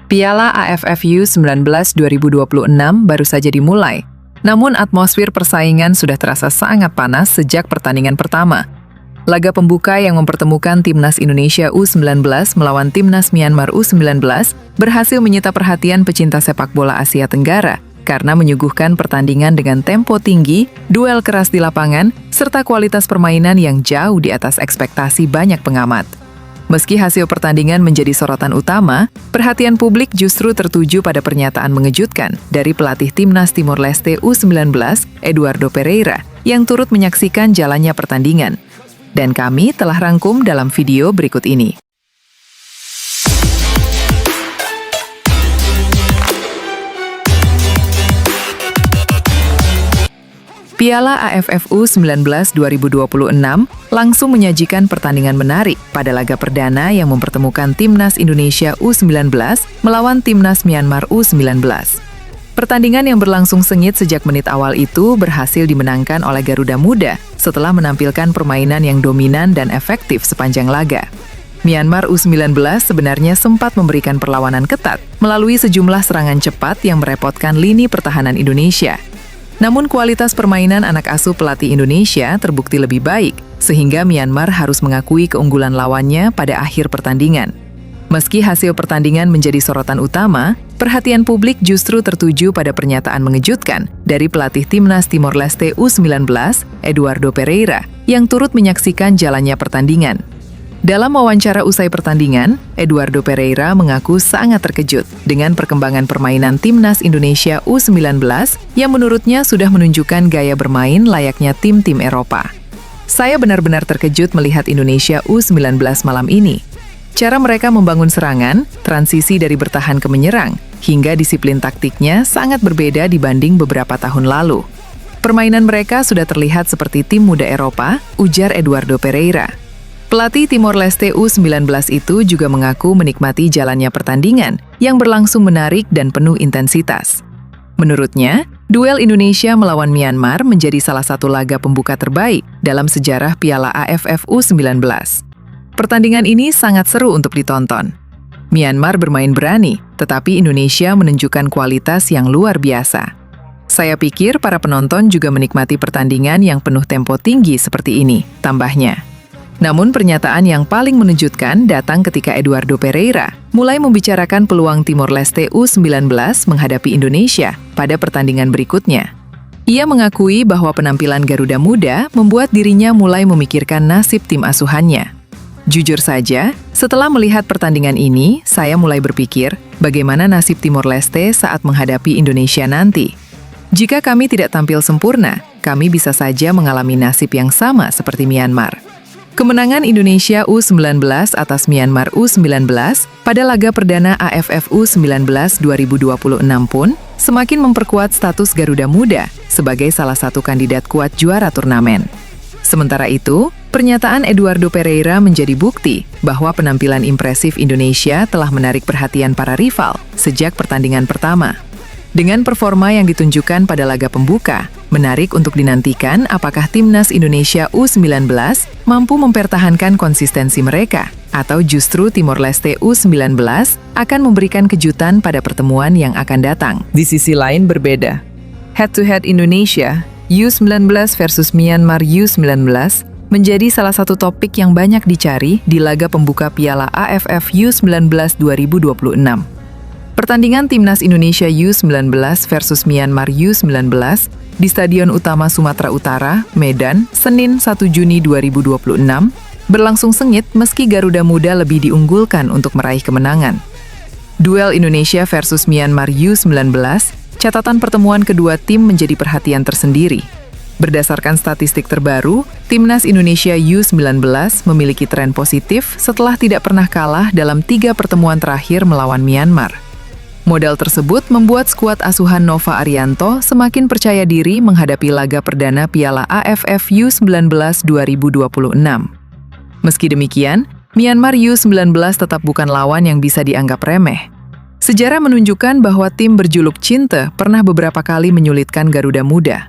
Piala AFF U19 2026 baru saja dimulai, namun atmosfer persaingan sudah terasa sangat panas sejak pertandingan pertama. Laga pembuka yang mempertemukan Timnas Indonesia U19 melawan Timnas Myanmar U19 berhasil menyita perhatian pecinta sepak bola Asia Tenggara karena menyuguhkan pertandingan dengan tempo tinggi, duel keras di lapangan, serta kualitas permainan yang jauh di atas ekspektasi banyak pengamat. Meski hasil pertandingan menjadi sorotan utama, perhatian publik justru tertuju pada pernyataan mengejutkan dari pelatih Timnas Timor Leste U19, Eduardo Pereira, yang turut menyaksikan jalannya pertandingan. Dan kami telah rangkum dalam video berikut ini. Piala AFF U19 2026 langsung menyajikan pertandingan menarik pada laga perdana yang mempertemukan Timnas Indonesia U19 melawan Timnas Myanmar U19. Pertandingan yang berlangsung sengit sejak menit awal itu berhasil dimenangkan oleh Garuda Muda setelah menampilkan permainan yang dominan dan efektif sepanjang laga. Myanmar U19 sebenarnya sempat memberikan perlawanan ketat melalui sejumlah serangan cepat yang merepotkan lini pertahanan Indonesia. Namun kualitas permainan anak asuh pelatih Indonesia terbukti lebih baik, sehingga Myanmar harus mengakui keunggulan lawannya pada akhir pertandingan. Meski hasil pertandingan menjadi sorotan utama, perhatian publik justru tertuju pada pernyataan mengejutkan dari pelatih Timnas Timor Leste U19, Eduardo Pereira, yang turut menyaksikan jalannya pertandingan. Dalam wawancara usai pertandingan, Eduardo Pereira mengaku sangat terkejut dengan perkembangan permainan Timnas Indonesia U19 yang menurutnya sudah menunjukkan gaya bermain layaknya tim-tim Eropa. Saya benar-benar terkejut melihat Indonesia U19 malam ini. Cara mereka membangun serangan, transisi dari bertahan ke menyerang, hingga disiplin taktiknya sangat berbeda dibanding beberapa tahun lalu. Permainan mereka sudah terlihat seperti tim muda Eropa, ujar Eduardo Pereira. Pelatih Timor Leste U19 itu juga mengaku menikmati jalannya pertandingan yang berlangsung menarik dan penuh intensitas. Menurutnya, duel Indonesia melawan Myanmar menjadi salah satu laga pembuka terbaik dalam sejarah Piala AFF U19. Pertandingan ini sangat seru untuk ditonton. Myanmar bermain berani, tetapi Indonesia menunjukkan kualitas yang luar biasa. Saya pikir para penonton juga menikmati pertandingan yang penuh tempo tinggi seperti ini, tambahnya. Namun pernyataan yang paling menunjukkan datang ketika Eduardo Pereira mulai membicarakan peluang Timor Leste U19 menghadapi Indonesia pada pertandingan berikutnya. Ia mengakui bahwa penampilan Garuda Muda membuat dirinya mulai memikirkan nasib tim asuhannya. Jujur saja, setelah melihat pertandingan ini, saya mulai berpikir bagaimana nasib Timor Leste saat menghadapi Indonesia nanti. Jika kami tidak tampil sempurna, kami bisa saja mengalami nasib yang sama seperti Myanmar. Kemenangan Indonesia U19 atas Myanmar U19 pada laga perdana AFF U19 2026 pun semakin memperkuat status Garuda Muda sebagai salah satu kandidat kuat juara turnamen. Sementara itu, pernyataan Eduardo Pereira menjadi bukti bahwa penampilan impresif Indonesia telah menarik perhatian para rival sejak pertandingan pertama. Dengan performa yang ditunjukkan pada laga pembuka, menarik untuk dinantikan apakah Timnas Indonesia U19 mampu mempertahankan konsistensi mereka, atau justru Timor Leste U19 akan memberikan kejutan pada pertemuan yang akan datang. Di sisi lain berbeda. Head-to-head Indonesia, U19 versus Myanmar U19, menjadi salah satu topik yang banyak dicari di laga pembuka Piala AFF U19 2026. Pertandingan Timnas Indonesia U19 versus Myanmar U19 di Stadion Utama Sumatera Utara, Medan, Senin 1 Juni 2026, berlangsung sengit meski Garuda Muda lebih diunggulkan untuk meraih kemenangan. Duel Indonesia versus Myanmar U19, catatan pertemuan kedua tim menjadi perhatian tersendiri. Berdasarkan statistik terbaru, Timnas Indonesia U19 memiliki tren positif setelah tidak pernah kalah dalam 3 pertemuan terakhir melawan Myanmar. Modal tersebut membuat skuad asuhan Nova Arianto semakin percaya diri menghadapi laga perdana Piala AFF U19 2026. Meski demikian, Myanmar U19 tetap bukan lawan yang bisa dianggap remeh. Sejarah menunjukkan bahwa tim berjuluk Cinta pernah beberapa kali menyulitkan Garuda Muda.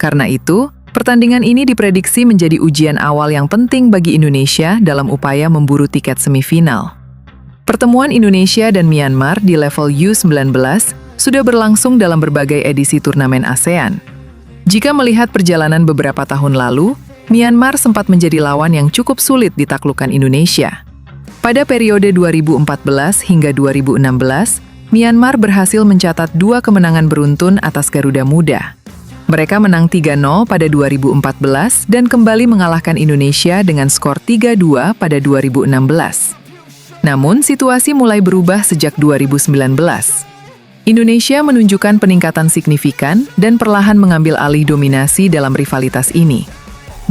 Karena itu, pertandingan ini diprediksi menjadi ujian awal yang penting bagi Indonesia dalam upaya memburu tiket semifinal. Pertemuan Indonesia dan Myanmar di level U19 sudah berlangsung dalam berbagai edisi turnamen ASEAN. Jika melihat perjalanan beberapa tahun lalu, Myanmar sempat menjadi lawan yang cukup sulit ditaklukkan Indonesia. Pada periode 2014 hingga 2016, Myanmar berhasil mencatat 2 kemenangan beruntun atas Garuda Muda. Mereka menang 3-0 pada 2014 dan kembali mengalahkan Indonesia dengan skor 3-2 pada 2016. Namun, situasi mulai berubah sejak 2019. Indonesia menunjukkan peningkatan signifikan dan perlahan mengambil alih dominasi dalam rivalitas ini.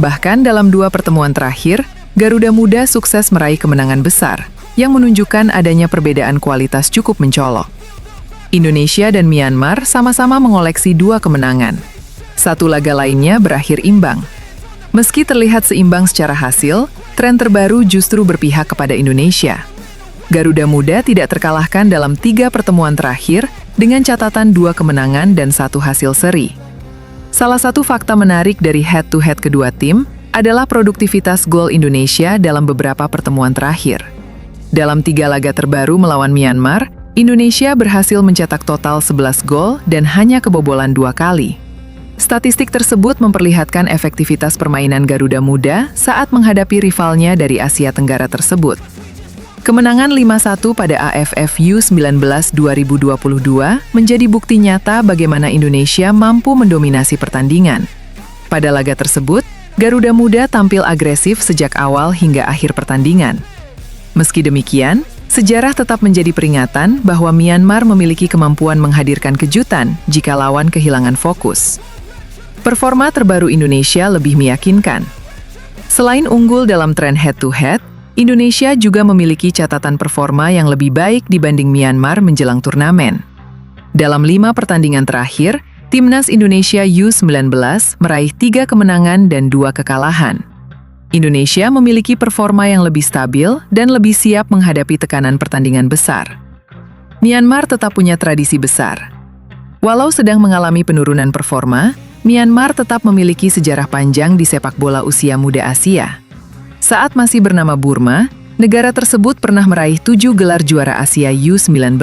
Bahkan dalam 2 pertemuan terakhir, Garuda Muda sukses meraih kemenangan besar, yang menunjukkan adanya perbedaan kualitas cukup mencolok. Indonesia dan Myanmar sama-sama mengoleksi 2 kemenangan. 1 laga lainnya berakhir imbang. Meski terlihat seimbang secara hasil, tren terbaru justru berpihak kepada Indonesia. Garuda Muda tidak terkalahkan dalam 3 pertemuan terakhir dengan catatan 2 kemenangan dan 1 hasil seri. Salah satu fakta menarik dari head-to-head kedua tim adalah produktivitas gol Indonesia dalam beberapa pertemuan terakhir. Dalam 3 laga terbaru melawan Myanmar, Indonesia berhasil mencetak total 11 gol dan hanya kebobolan 2 kali. Statistik tersebut memperlihatkan efektivitas permainan Garuda Muda saat menghadapi rivalnya dari Asia Tenggara tersebut. Kemenangan 5-1 pada AFF U19 2022 menjadi bukti nyata bagaimana Indonesia mampu mendominasi pertandingan. Pada laga tersebut, Garuda Muda tampil agresif sejak awal hingga akhir pertandingan. Meski demikian, sejarah tetap menjadi peringatan bahwa Myanmar memiliki kemampuan menghadirkan kejutan jika lawan kehilangan fokus. Performa terbaru Indonesia lebih meyakinkan. Selain unggul dalam tren head-to-head, Indonesia juga memiliki catatan performa yang lebih baik dibanding Myanmar menjelang turnamen. Dalam 5 pertandingan terakhir, Timnas Indonesia U19 meraih 3 kemenangan dan 2 kekalahan. Indonesia memiliki performa yang lebih stabil dan lebih siap menghadapi tekanan pertandingan besar. Myanmar tetap punya tradisi besar. Walau sedang mengalami penurunan performa, Myanmar tetap memiliki sejarah panjang di sepak bola usia muda Asia. Saat masih bernama Burma, negara tersebut pernah meraih 7 gelar juara Asia U19.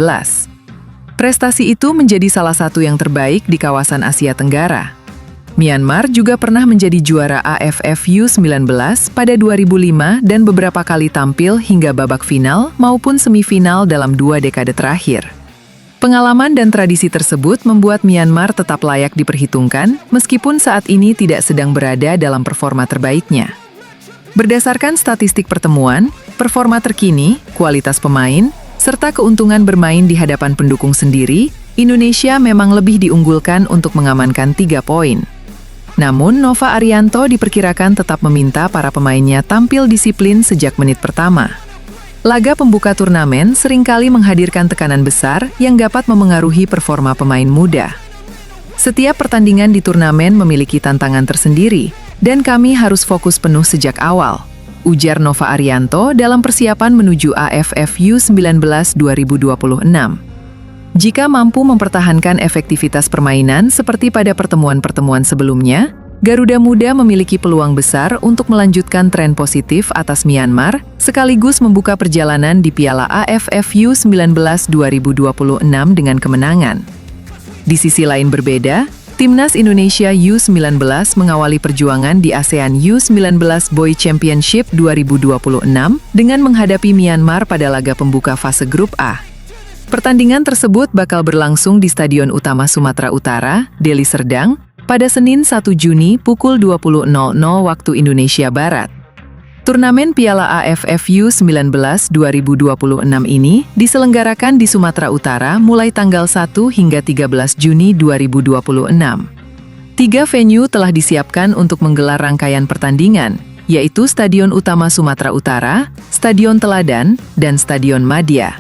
Prestasi itu menjadi salah satu yang terbaik di kawasan Asia Tenggara. Myanmar juga pernah menjadi juara AFF U19 pada 2005 dan beberapa kali tampil hingga babak final maupun semifinal dalam 2 dekade terakhir. Pengalaman dan tradisi tersebut membuat Myanmar tetap layak diperhitungkan meskipun saat ini tidak sedang berada dalam performa terbaiknya. Berdasarkan statistik pertemuan, performa terkini, kualitas pemain, serta keuntungan bermain di hadapan pendukung sendiri, Indonesia memang lebih diunggulkan untuk mengamankan 3 poin. Namun, Nova Arianto diperkirakan tetap meminta para pemainnya tampil disiplin sejak menit pertama. Laga pembuka turnamen seringkali menghadirkan tekanan besar yang dapat memengaruhi performa pemain muda. Setiap pertandingan di turnamen memiliki tantangan tersendiri, dan kami harus fokus penuh sejak awal, ujar Nova Arianto dalam persiapan menuju AFF U19 2026. Jika mampu mempertahankan efektivitas permainan seperti pada pertemuan-pertemuan sebelumnya, Garuda Muda memiliki peluang besar untuk melanjutkan tren positif atas Myanmar, sekaligus membuka perjalanan di Piala AFF U19 2026 dengan kemenangan. Di sisi lain berbeda, Timnas Indonesia U19 mengawali perjuangan di ASEAN U19 Boy Championship 2026 dengan menghadapi Myanmar pada laga pembuka fase Grup A. Pertandingan tersebut bakal berlangsung di Stadion Utama Sumatera Utara, Deli Serdang, pada Senin 1 Juni pukul 20.00 waktu Indonesia Barat. Turnamen Piala AFF U19 2026 ini diselenggarakan di Sumatera Utara mulai tanggal 1 hingga 13 Juni 2026. 3 venue telah disiapkan untuk menggelar rangkaian pertandingan, yaitu Stadion Utama Sumatera Utara, Stadion Teladan, dan Stadion Madia.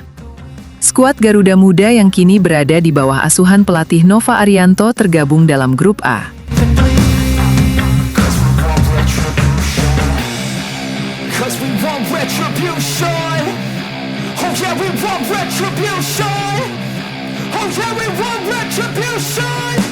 Skuad Garuda Muda yang kini berada di bawah asuhan pelatih Nova Arianto tergabung dalam Grup A. Cause we want retribution. want retribution. Oh yeah, we want retribution.